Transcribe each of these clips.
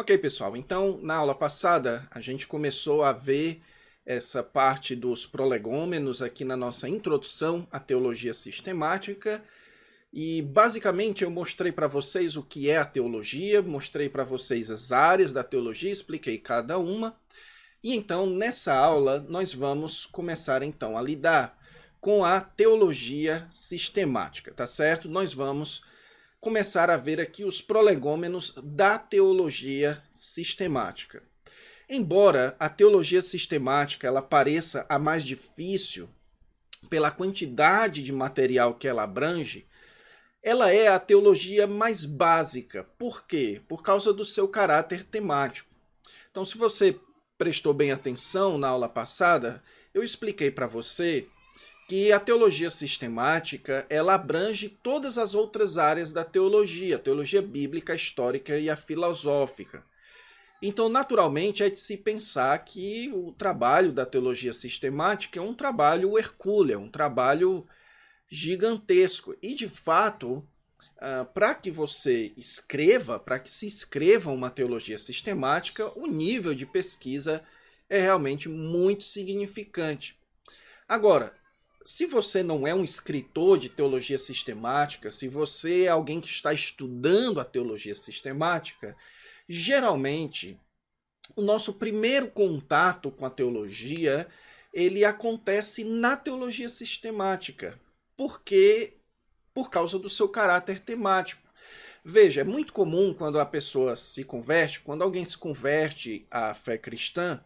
Ok, pessoal. Então, na aula passada, a gente começou a ver essa parte dos prolegômenos aqui na nossa introdução à teologia sistemática. E, basicamente, eu mostrei para vocês o que é a teologia, mostrei para vocês as áreas da teologia, expliquei cada uma. E, então, nessa aula, nós vamos começar, então, a lidar com a teologia sistemática, tá certo? Nós vamos começar a ver aqui os prolegômenos da teologia sistemática. Embora a teologia sistemática ela pareça a mais difícil pela quantidade de material que ela abrange, ela é a teologia mais básica. Por quê? Por causa do seu caráter temático. Então, se você prestou bem atenção na aula passada, eu expliquei para você que a teologia sistemática ela abrange todas as outras áreas da teologia, a teologia bíblica, a histórica e a filosófica. Então, naturalmente, é de se pensar que o trabalho da teologia sistemática é um trabalho hercúleo, é um trabalho gigantesco. E, de fato, para que você escreva, para que se escreva uma teologia sistemática, o nível de pesquisa é realmente muito significante. Agora, se você não é um escritor de teologia sistemática, se você é alguém que está estudando a teologia sistemática, geralmente o nosso primeiro contato com a teologia, ele acontece na teologia sistemática, porque por causa do seu caráter temático. Veja, é muito comum quando a pessoa se converte, quando alguém se converte à fé cristã,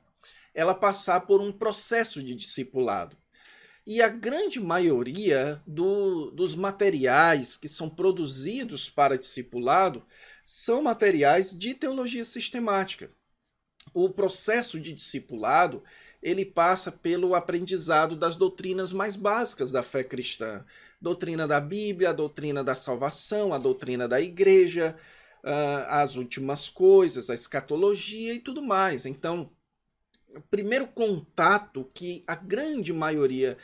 ela passar por um processo de discipulado. E a grande maioria dos materiais que são produzidos para discipulado são materiais de teologia sistemática. O processo de discipulado ele passa pelo aprendizado das doutrinas mais básicas da fé cristã. Doutrina da Bíblia, a doutrina da salvação, a doutrina da igreja, as últimas coisas, a escatologia e tudo mais. Então, o primeiro contato que a grande maioria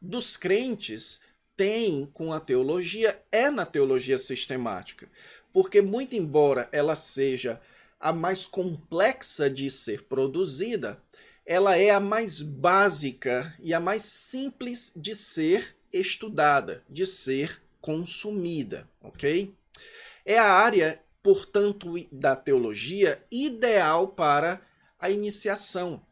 dos crentes tem com a teologia é na teologia sistemática. Porque, muito embora ela seja a mais complexa de ser produzida, ela é a mais básica e a mais simples de ser estudada, de ser consumida, ok? É a área, portanto, da teologia ideal para a iniciação.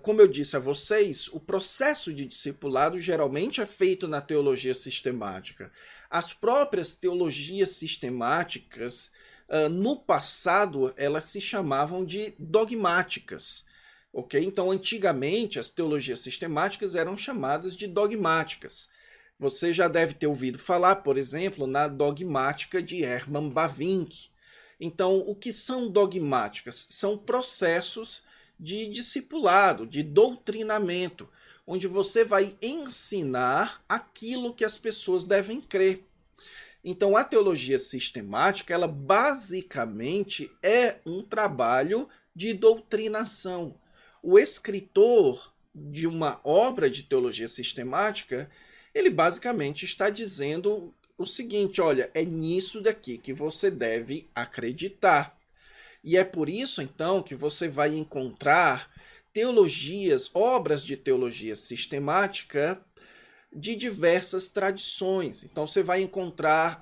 Como eu disse a vocês, o processo de discipulado geralmente é feito na teologia sistemática. As próprias teologias sistemáticas, no passado, elas se chamavam de dogmáticas. Ok? Então, antigamente, as teologias sistemáticas eram chamadas de dogmáticas. Você já deve ter ouvido falar, por exemplo, na dogmática de Hermann Bavinck. Então, o que são dogmáticas? São processos de discipulado, de doutrinamento, onde você vai ensinar aquilo que as pessoas devem crer. Então, a teologia sistemática, ela basicamente é um trabalho de doutrinação. O escritor de uma obra de teologia sistemática, ele basicamente está dizendo o seguinte: olha, é nisso daqui que você deve acreditar. E é por isso, então, que você vai encontrar teologias, obras de teologia sistemática de diversas tradições. Então, você vai encontrar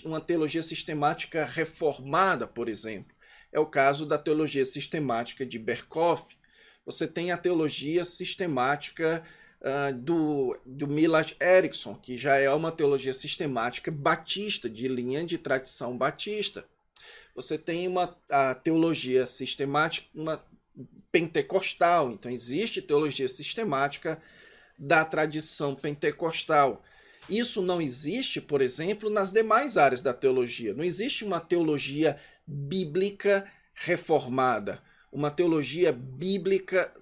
uma teologia sistemática reformada, por exemplo. É o caso da teologia sistemática de Berkhof. Você tem a teologia sistemática do Millard Erickson, que já é uma teologia sistemática batista, de linha de tradição batista. Você tem a teologia sistemática, uma pentecostal. Então, existe teologia sistemática da tradição pentecostal. Isso não existe, por exemplo, nas demais áreas da teologia. Não existe uma teologia bíblica reformada, uma teologia bíblica,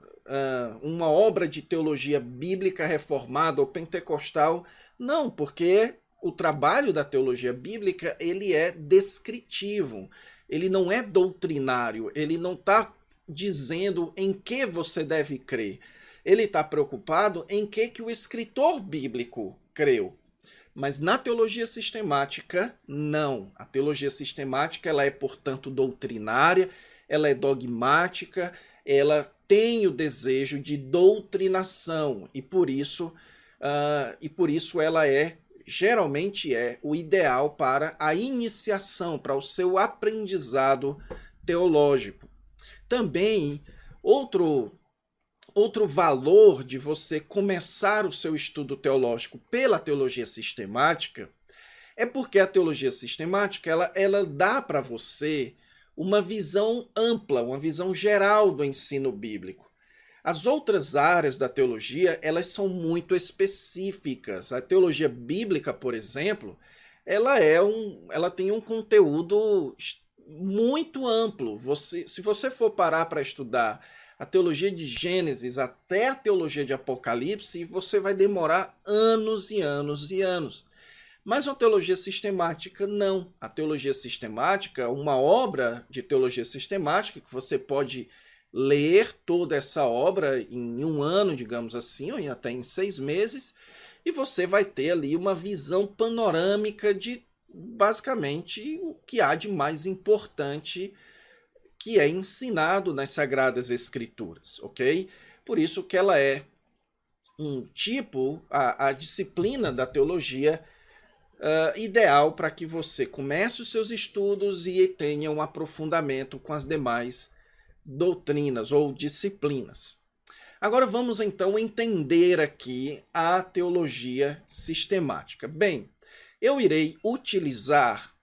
uma obra de teologia bíblica reformada ou pentecostal. Não, porque o trabalho da teologia bíblica ele é descritivo, ele não é doutrinário, ele não está dizendo em que você deve crer. Ele está preocupado em que o escritor bíblico creu. Mas na teologia sistemática, não. A teologia sistemática ela é, portanto, doutrinária, ela é dogmática, ela tem o desejo de doutrinação e por isso ela geralmente é o ideal para a iniciação, para o seu aprendizado teológico. Também, outro valor de você começar o seu estudo teológico pela teologia sistemática é porque a teologia sistemática ela dá para você uma visão ampla, uma visão geral do ensino bíblico. As outras áreas da teologia, elas são muito específicas. A teologia bíblica, por exemplo, ela tem um conteúdo muito amplo. Se você for parar para estudar a teologia de Gênesis até a teologia de Apocalipse, você vai demorar anos e anos e anos. Mas a teologia sistemática, não. A teologia sistemática, uma obra de teologia sistemática, que você pode ler toda essa obra em um ano, digamos assim, ou até em 6 meses, e você vai ter ali uma visão panorâmica de, basicamente, o que há de mais importante que é ensinado nas Sagradas Escrituras, ok? Por isso que ela é um tipo, a disciplina da teologia ideal para que você comece os seus estudos e tenha um aprofundamento com as demais doutrinas ou disciplinas. Agora vamos então entender aqui a teologia sistemática. Bem, eu irei utilizar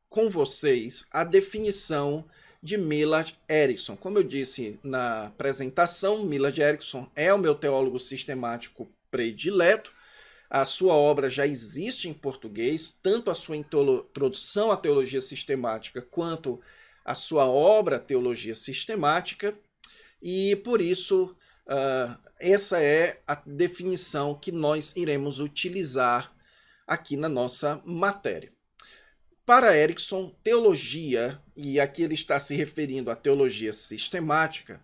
com vocês a definição de Millard Erickson. Como eu disse na apresentação, Millard Erickson é o meu teólogo sistemático predileto. A sua obra já existe em português, tanto a sua introdução à teologia sistemática quanto a sua obra Teologia Sistemática, e por isso essa é a definição que nós iremos utilizar aqui na nossa matéria. Para Erickson, teologia, e aqui ele está se referindo à teologia sistemática,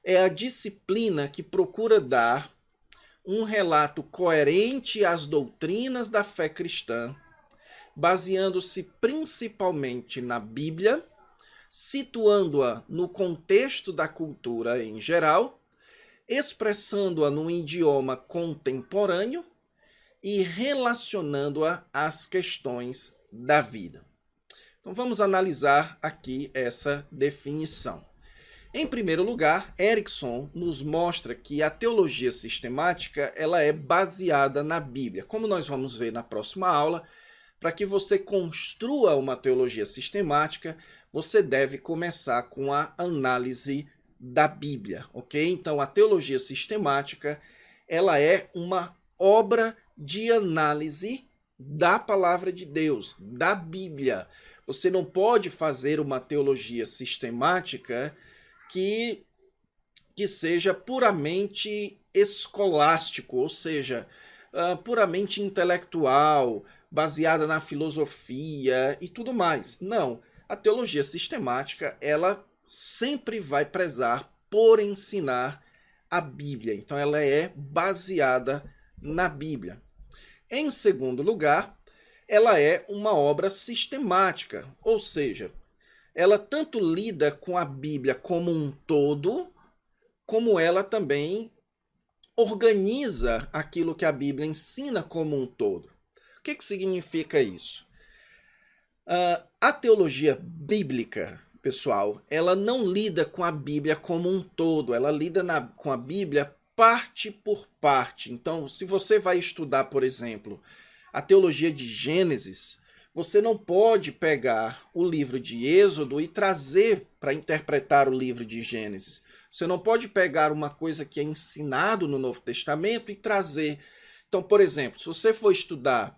é a disciplina que procura dar um relato coerente às doutrinas da fé cristã, baseando-se principalmente na Bíblia, situando-a no contexto da cultura em geral, expressando-a num idioma contemporâneo e relacionando-a às questões da vida. Então vamos analisar aqui essa definição. Em primeiro lugar, Erickson nos mostra que a teologia sistemática ela é baseada na Bíblia. Como nós vamos ver na próxima aula, para que você construa uma teologia sistemática, você deve começar com a análise da Bíblia, ok? Então, a teologia sistemática ela é uma obra de análise da palavra de Deus, da Bíblia. Você não pode fazer uma teologia sistemática que seja puramente escolástico, ou seja, puramente intelectual, baseada na filosofia e tudo mais. Não, a teologia sistemática, ela sempre vai prezar por ensinar a Bíblia. Então, ela é baseada na Bíblia. Em segundo lugar, ela é uma obra sistemática, ou seja, ela tanto lida com a Bíblia como um todo, como ela também organiza aquilo que a Bíblia ensina como um todo. O que significa isso? A teologia bíblica, pessoal, ela não lida com a Bíblia como um todo, ela lida com a Bíblia parte por parte. Então, se você vai estudar, por exemplo, a teologia de Gênesis, você não pode pegar o livro de Êxodo e trazer para interpretar o livro de Gênesis. Você não pode pegar uma coisa que é ensinado no Novo Testamento e trazer. Então, por exemplo, se você for estudar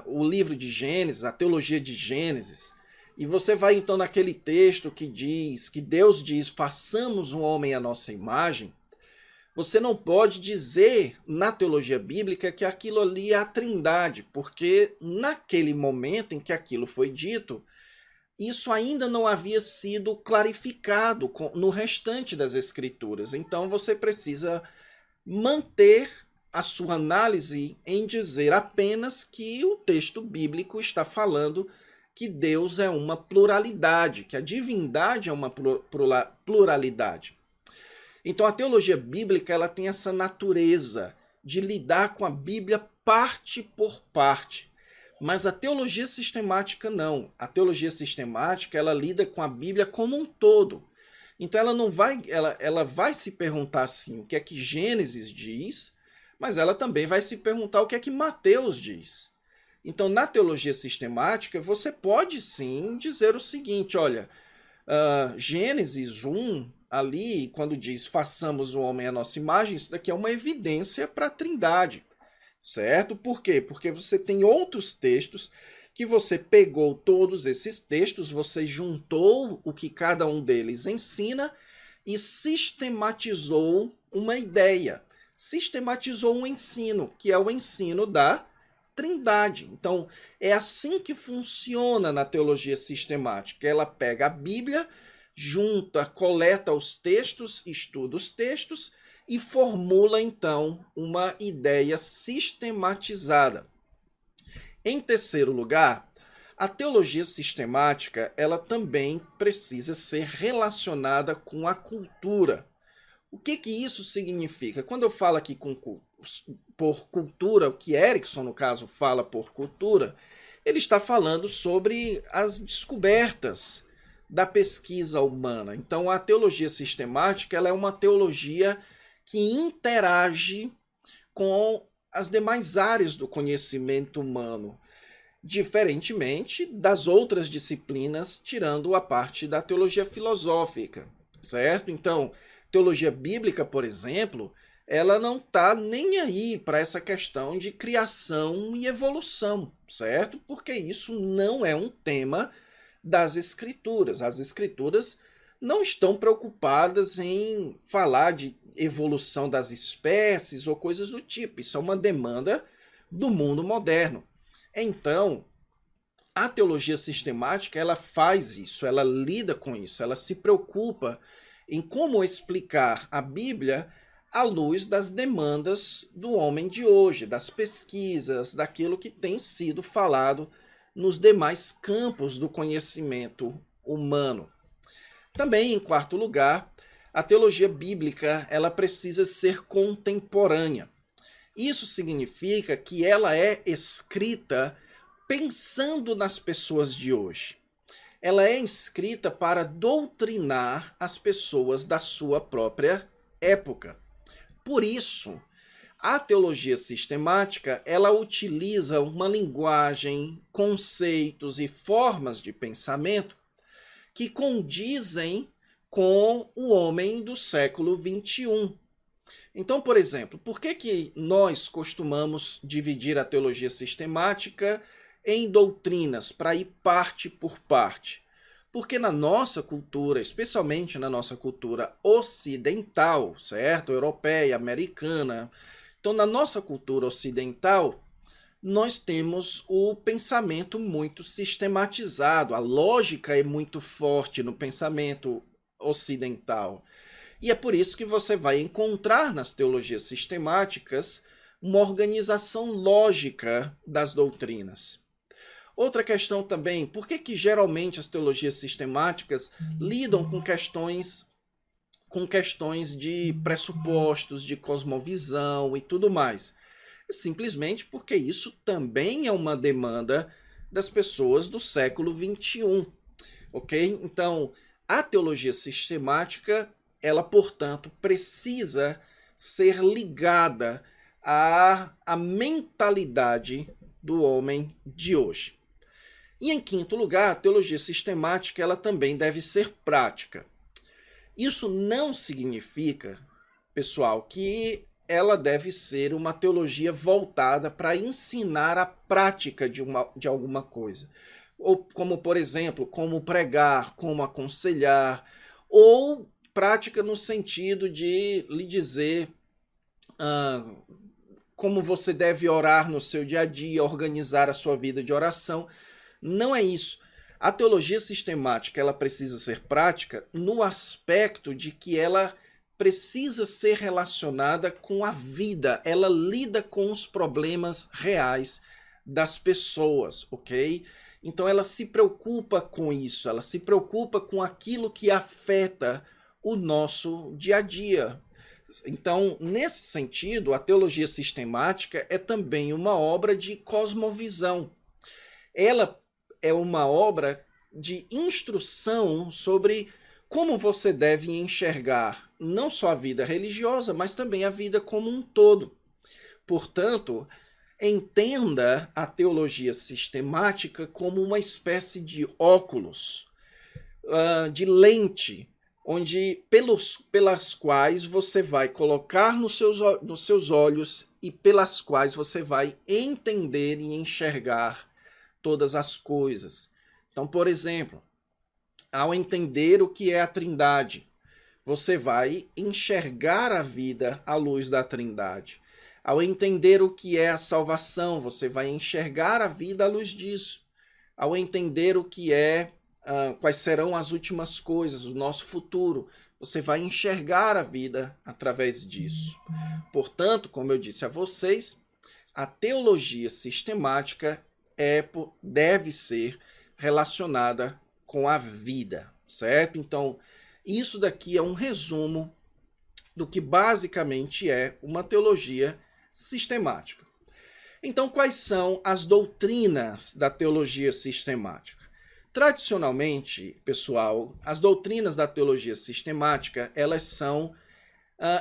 o livro de Gênesis, a teologia de Gênesis, e você vai então naquele texto que diz, que Deus diz, façamos um homem à nossa imagem, você não pode dizer na teologia bíblica que aquilo ali é a Trindade, porque naquele momento em que aquilo foi dito, isso ainda não havia sido clarificado no restante das Escrituras. Então você precisa manter a sua análise em dizer apenas que o texto bíblico está falando que Deus é uma pluralidade, que a divindade é uma pluralidade. Então a teologia bíblica ela tem essa natureza de lidar com a Bíblia parte por parte. Mas a teologia sistemática não. A teologia sistemática ela lida com a Bíblia como um todo. Então ela vai se perguntar assim, o que é que Gênesis diz, mas ela também vai se perguntar o que é que Mateus diz. Então, na teologia sistemática, você pode sim dizer o seguinte, olha, Gênesis 1, ali, quando diz façamos o homem à nossa imagem, isso daqui é uma evidência para a Trindade, certo? Por quê? Porque você tem outros textos que você pegou todos esses textos, você juntou o que cada um deles ensina e sistematizou uma ideia, sistematizou um ensino, que é o ensino da Trindade. Então, é assim que funciona na teologia sistemática. Ela pega a Bíblia, junta, coleta os textos, estuda os textos e formula, então, uma ideia sistematizada. Em terceiro lugar, a teologia sistemática ela também precisa ser relacionada com a cultura. O que isso significa? Quando eu falo aqui por cultura, o que Erickson, no caso, fala por cultura, ele está falando sobre as descobertas da pesquisa humana. Então, a teologia sistemática ela é uma teologia que interage com as demais áreas do conhecimento humano, diferentemente das outras disciplinas, tirando a parte da teologia filosófica, certo? Então, teologia bíblica, por exemplo, ela não está nem aí para essa questão de criação e evolução, certo? Porque isso não é um tema das Escrituras. As Escrituras não estão preocupadas em falar de evolução das espécies ou coisas do tipo. Isso é uma demanda do mundo moderno. Então, a teologia sistemática, ela faz isso, ela lida com isso, ela se preocupa em como explicar a Bíblia à luz das demandas do homem de hoje, das pesquisas, daquilo que tem sido falado nos demais campos do conhecimento humano. Também, em quarto lugar, a teologia bíblica ela precisa ser contemporânea. Isso significa que ela é escrita pensando nas pessoas de hoje. Ela é escrita para doutrinar as pessoas da sua própria época. Por isso, a teologia sistemática, ela utiliza uma linguagem, conceitos e formas de pensamento que condizem com o homem do século XXI. Então, por exemplo, por que nós costumamos dividir a teologia sistemática em doutrinas, para ir parte por parte? Porque na nossa cultura, especialmente na nossa cultura ocidental, certo? Europeia, americana. Então, na nossa cultura ocidental, nós temos o pensamento muito sistematizado, a lógica é muito forte no pensamento ocidental. E é por isso que você vai encontrar nas teologias sistemáticas uma organização lógica das doutrinas. Outra questão também, por que geralmente as teologias sistemáticas lidam com questões de pressupostos, de cosmovisão e tudo mais? Simplesmente porque isso também é uma demanda das pessoas do século XXI, ok? Então, a teologia sistemática, ela, portanto, precisa ser ligada à mentalidade do homem de hoje. E, em quinto lugar, a teologia sistemática ela também deve ser prática. Isso não significa, pessoal, que ela deve ser uma teologia voltada para ensinar a prática de alguma coisa. Ou como, por exemplo, como pregar, como aconselhar, ou prática no sentido de lhe dizer como você deve orar no seu dia a dia, organizar a sua vida de oração. Não é isso. A teologia sistemática ela precisa ser prática no aspecto de que ela precisa ser relacionada com a vida, ela lida com os problemas reais das pessoas, ok? Então ela se preocupa com isso, ela se preocupa com aquilo que afeta o nosso dia a dia. Então, nesse sentido, a teologia sistemática é também uma obra de cosmovisão. Ela é uma obra de instrução sobre como você deve enxergar não só a vida religiosa, mas também a vida como um todo. Portanto, entenda a teologia sistemática como uma espécie de óculos, de lente, onde pelas quais você vai colocar nos seus olhos e pelas quais você vai entender e enxergar todas as coisas. Então, por exemplo, ao entender o que é a Trindade, você vai enxergar a vida à luz da Trindade. Ao entender o que é a salvação, você vai enxergar a vida à luz disso. Ao entender o que é, quais serão as últimas coisas, o nosso futuro, você vai enxergar a vida através disso. Portanto, como eu disse a vocês, a teologia sistemática deve ser relacionada com a vida, certo? Então, isso daqui é um resumo do que basicamente é uma teologia sistemática. Então, quais são as doutrinas da teologia sistemática? Tradicionalmente, pessoal, as doutrinas da teologia sistemática, elas são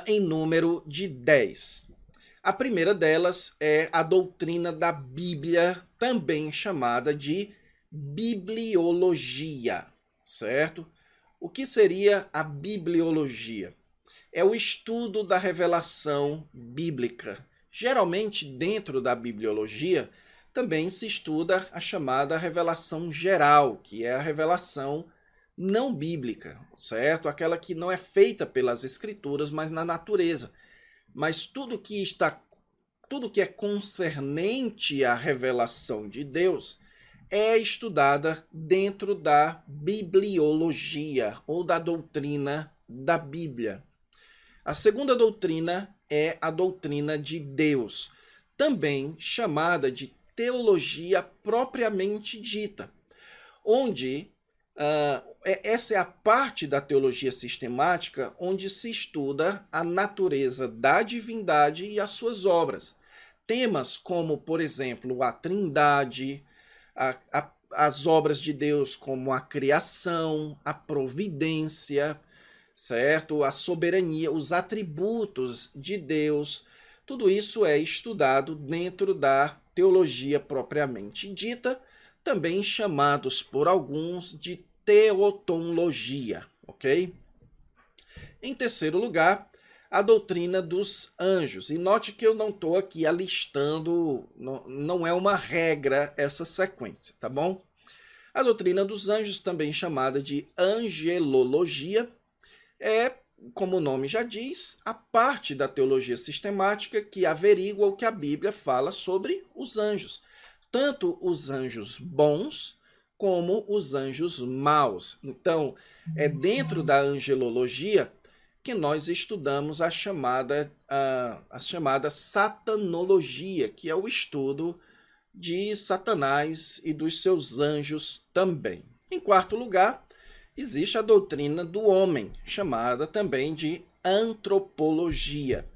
em número de 10. A primeira delas é a doutrina da Bíblia, também chamada de bibliologia, certo? O que seria a bibliologia? É o estudo da revelação bíblica. Geralmente, dentro da bibliologia, também se estuda a chamada revelação geral, que é a revelação não bíblica, certo? Aquela que não é feita pelas escrituras, mas na natureza. Mas tudo que é concernente à revelação de Deus é estudada dentro da bibliologia ou da doutrina da Bíblia. A segunda doutrina é a doutrina de Deus, também chamada de teologia propriamente dita, onde essa é a parte da teologia sistemática onde se estuda a natureza da divindade e as suas obras. Temas como, por exemplo, a Trindade, as obras de Deus como a criação, a providência, certo? A soberania, os atributos de Deus, tudo isso é estudado dentro da teologia propriamente dita, também chamados por alguns de teotologia, ok? Em terceiro lugar, a doutrina dos anjos. E note que eu não estou aqui alistando, não é uma regra essa sequência, tá bom? A doutrina dos anjos, também chamada de angelologia, é, como o nome já diz, a parte da teologia sistemática que averigua o que a Bíblia fala sobre os anjos. Tanto os anjos bons como os anjos maus. Então, é dentro da angelologia que nós estudamos a chamada satanologia, que é o estudo de Satanás e dos seus anjos também. Em quarto lugar, existe a doutrina do homem, chamada também de antropologia.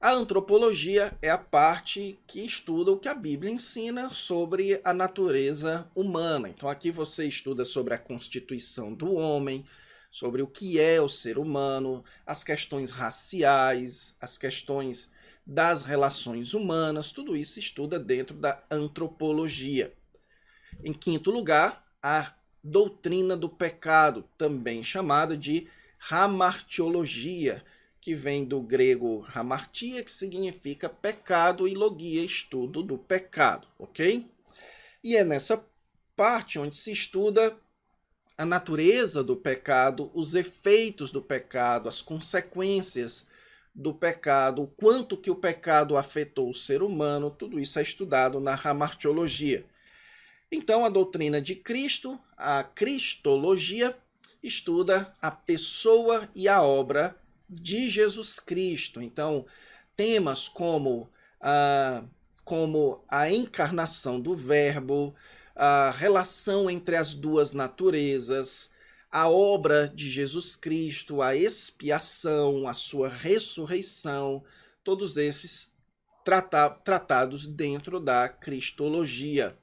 A antropologia é a parte que estuda o que a Bíblia ensina sobre a natureza humana. Então aqui você estuda sobre a constituição do homem, sobre o que é o ser humano, as questões raciais, as questões das relações humanas, tudo isso estuda dentro da antropologia. Em quinto lugar, a doutrina do pecado, também chamada de hamartiologia, que vem do grego hamartia, que significa pecado, e logia, estudo do pecado, ok? E é nessa parte onde se estuda a natureza do pecado, os efeitos do pecado, as consequências do pecado, o quanto que o pecado afetou o ser humano, tudo isso é estudado na hamartiologia. Então, a doutrina de Cristo, a cristologia, estuda a pessoa e a obra de Jesus Cristo. Então, temas como a encarnação do Verbo, a relação entre as duas naturezas, a obra de Jesus Cristo, a expiação, a sua ressurreição, todos esses tratados dentro da cristologia.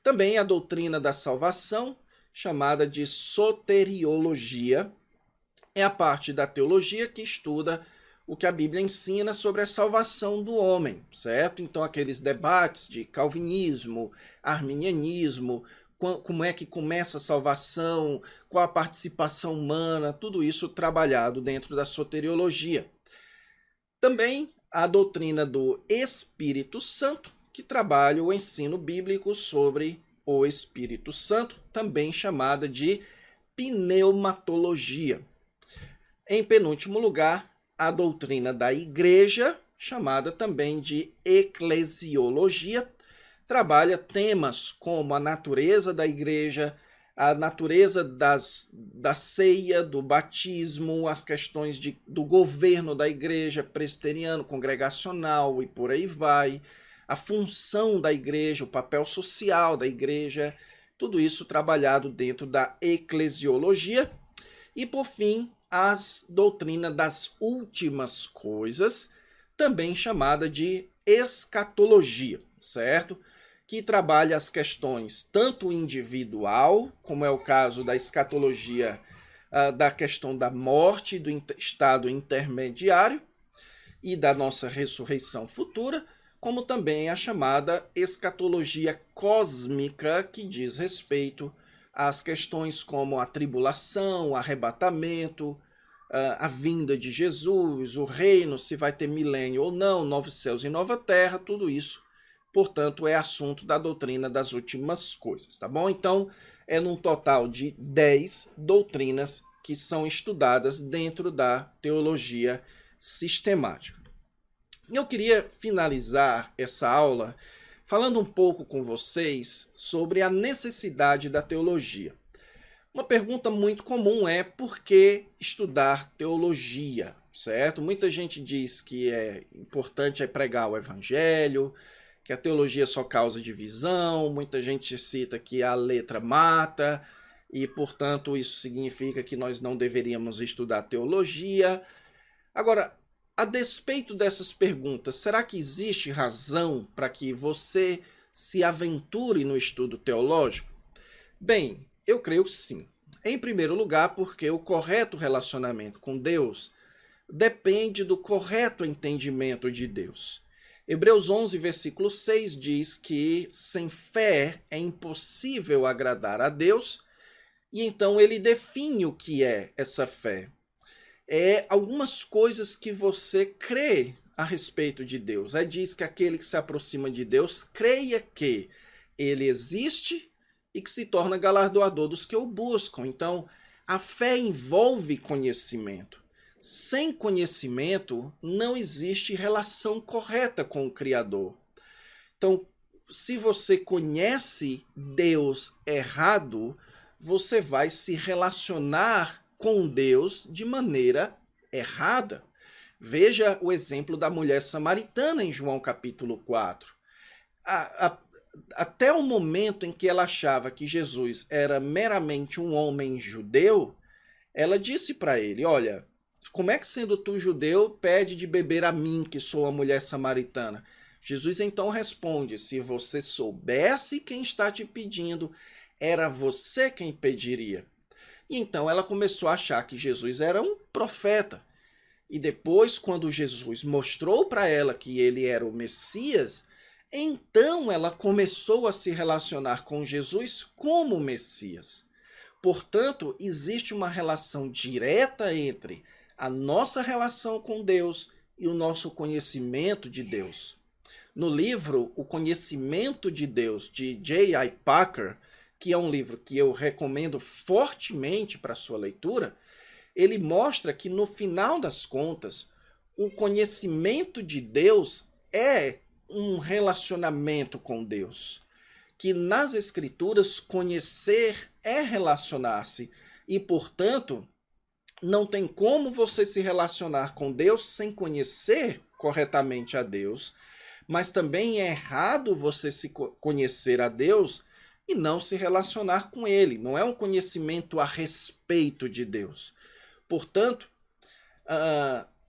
Também a doutrina da salvação, chamada de soteriologia, é a parte da teologia que estuda o que a Bíblia ensina sobre a salvação do homem, certo? Então, aqueles debates de calvinismo, arminianismo, como é que começa a salvação, qual a participação humana, tudo isso trabalhado dentro da soteriologia. Também a doutrina do Espírito Santo, que trabalha o ensino bíblico sobre o Espírito Santo, também chamada de pneumatologia. Em penúltimo lugar, a doutrina da Igreja, chamada também de eclesiologia, trabalha temas como a natureza da Igreja, a natureza da ceia, do batismo, as questões do governo da Igreja, presbiteriano, congregacional e por aí vai, a função da Igreja, o papel social da Igreja, tudo isso trabalhado dentro da eclesiologia. E, por fim, a doutrina das últimas coisas, também chamada de escatologia, certo? Que trabalha as questões tanto individual, como é o caso da escatologia da questão da morte, do estado intermediário e da nossa ressurreição futura, como também a chamada escatologia cósmica, que diz respeito às questões como a tribulação, o arrebatamento, a vinda de Jesus, o reino, se vai ter milênio ou não, novos céus e nova terra, tudo isso, portanto, é assunto da doutrina das últimas coisas, tá bom? Então, é num total de 10 doutrinas que são estudadas dentro da teologia sistemática. E eu queria finalizar essa aula falando um pouco com vocês sobre a necessidade da teologia. Uma pergunta muito comum é por que estudar teologia, certo? Muita gente diz que é importante pregar o evangelho, que a teologia só causa divisão, muita gente cita que a letra mata e, portanto, isso significa que nós não deveríamos estudar teologia. Agora, a despeito dessas perguntas, será que existe razão para que você se aventure no estudo teológico? Bem, eu creio sim. Em primeiro lugar, porque o correto relacionamento com Deus depende do correto entendimento de Deus. Hebreus 11, versículo 6 diz que sem fé é impossível agradar a Deus, e então ele define o que é essa fé. É algumas coisas que você crê a respeito de Deus. Diz que aquele que se aproxima de Deus creia que ele existe e que se torna galardoador dos que o buscam. Então, a fé envolve conhecimento. Sem conhecimento, não existe relação correta com o Criador. Então, se você conhece Deus errado, você vai se relacionar com Deus de maneira errada. Veja o exemplo da mulher samaritana em João capítulo 4. Até o momento em que ela achava que Jesus era meramente um homem judeu, ela disse para ele, olha, como é que sendo tu judeu, pede de beber a mim, que sou a mulher samaritana? Jesus então responde, se você soubesse quem está te pedindo, era você quem pediria. E então ela começou a achar que Jesus era um profeta. E depois, quando Jesus mostrou para ela que ele era o Messias, então ela começou a se relacionar com Jesus como Messias. Portanto, existe uma relação direta entre a nossa relação com Deus e o nosso conhecimento de Deus. No livro O Conhecimento de Deus, de J.I. Packer, que é um livro que eu recomendo fortemente para sua leitura, ele mostra que, no final das contas, o conhecimento de Deus é um relacionamento com Deus. Que nas Escrituras, conhecer é relacionar-se. E, portanto, não tem como você se relacionar com Deus sem conhecer corretamente a Deus, mas também é errado você se conhecer a Deus e não se relacionar com Ele. Não é um conhecimento a respeito de Deus. Portanto,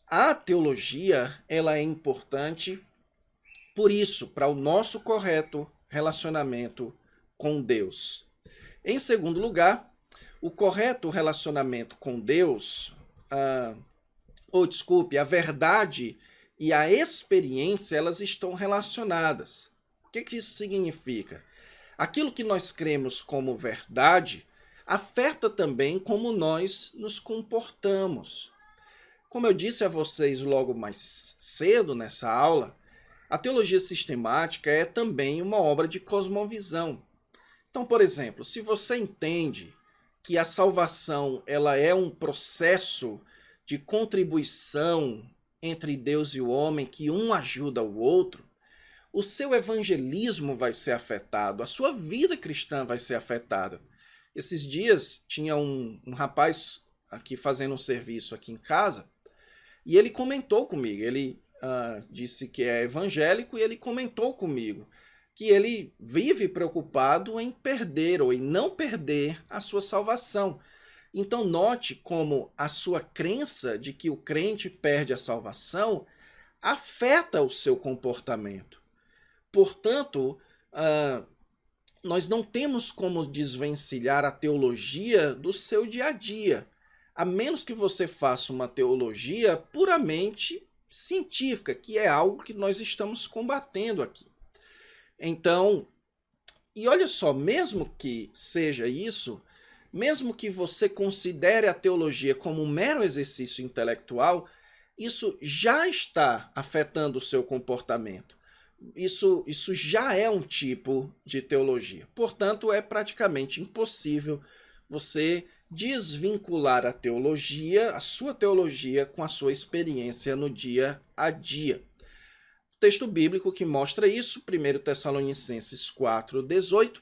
a teologia ela é importante por isso, para o nosso correto relacionamento com Deus. Em segundo lugar, o correto relacionamento com Deus, a verdade e a experiência, elas estão relacionadas. O que isso significa? Aquilo que nós cremos como verdade afeta também como nós nos comportamos. Como eu disse a vocês logo mais cedo nessa aula, a teologia sistemática é também uma obra de cosmovisão. Então, por exemplo, se você entende que a salvação ela é um processo de contribuição entre Deus e o homem, que um ajuda o outro, o seu evangelismo vai ser afetado, a sua vida cristã vai ser afetada. Esses dias tinha um rapaz aqui fazendo um serviço aqui em casa, e ele comentou comigo, ele disse que é evangélico, e ele comentou comigo que ele vive preocupado em perder ou em não perder a sua salvação. Então note como a sua crença de que o crente perde a salvação afeta o seu comportamento. Portanto, nós não temos como desvencilhar a teologia do seu dia a dia, a menos que você faça uma teologia puramente científica, que é algo que nós estamos combatendo aqui. Então, e olha só, mesmo que seja isso, mesmo que você considere a teologia como um mero exercício intelectual, isso já está afetando o seu comportamento. Isso já é um tipo de teologia. Portanto, é praticamente impossível você desvincular a teologia, a sua teologia, com a sua experiência no dia a dia. O texto bíblico que mostra isso, 1 Tessalonicenses 4:18,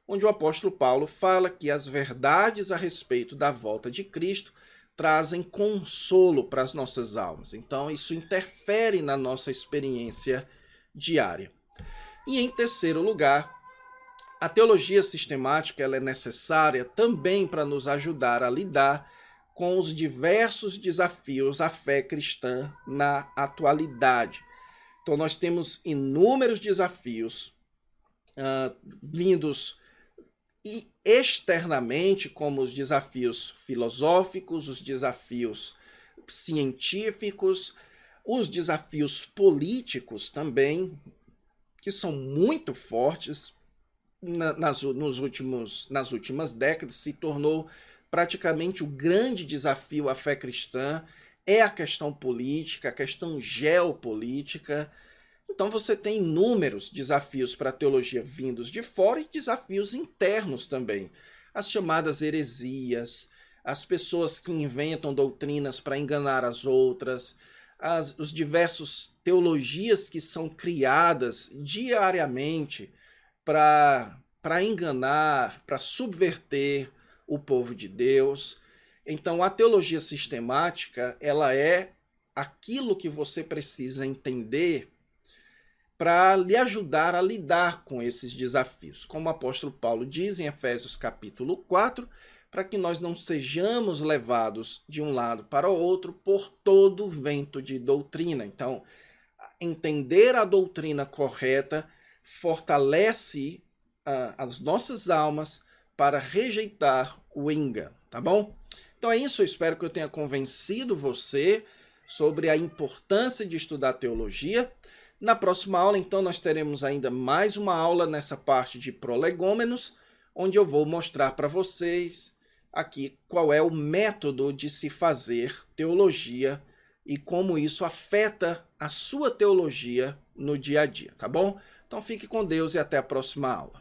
onde o apóstolo Paulo fala que as verdades a respeito da volta de Cristo trazem consolo para as nossas almas. Então, isso interfere na nossa experiência diária. E em terceiro lugar, a teologia sistemática ela é necessária também para nos ajudar a lidar com os diversos desafios à fé cristã na atualidade. Então nós temos inúmeros desafios vindos externamente, como os desafios filosóficos, os desafios científicos, os desafios políticos também, que são muito fortes. Nas últimas décadas se tornou praticamente o grande desafio à fé cristã, é a questão política, a questão geopolítica. Então você tem inúmeros desafios para a teologia vindos de fora e desafios internos também. As chamadas heresias, as pessoas que inventam doutrinas para enganar as outras, os diversos teologias que são criadas diariamente para enganar, para subverter o povo de Deus. Então a teologia sistemática ela é aquilo que você precisa entender para lhe ajudar a lidar com esses desafios. Como o apóstolo Paulo diz em Efésios capítulo 4, para que nós não sejamos levados de um lado para o outro por todo o vento de doutrina. Então, entender a doutrina correta fortalece as nossas almas para rejeitar o engano, tá bom? Então é isso, eu espero que eu tenha convencido você sobre a importância de estudar teologia. Na próxima aula, então, nós teremos ainda mais uma aula nessa parte de prolegômenos, onde eu vou mostrar para vocês aqui qual é o método de se fazer teologia e como isso afeta a sua teologia no dia a dia, tá bom? Então fique com Deus e até a próxima aula.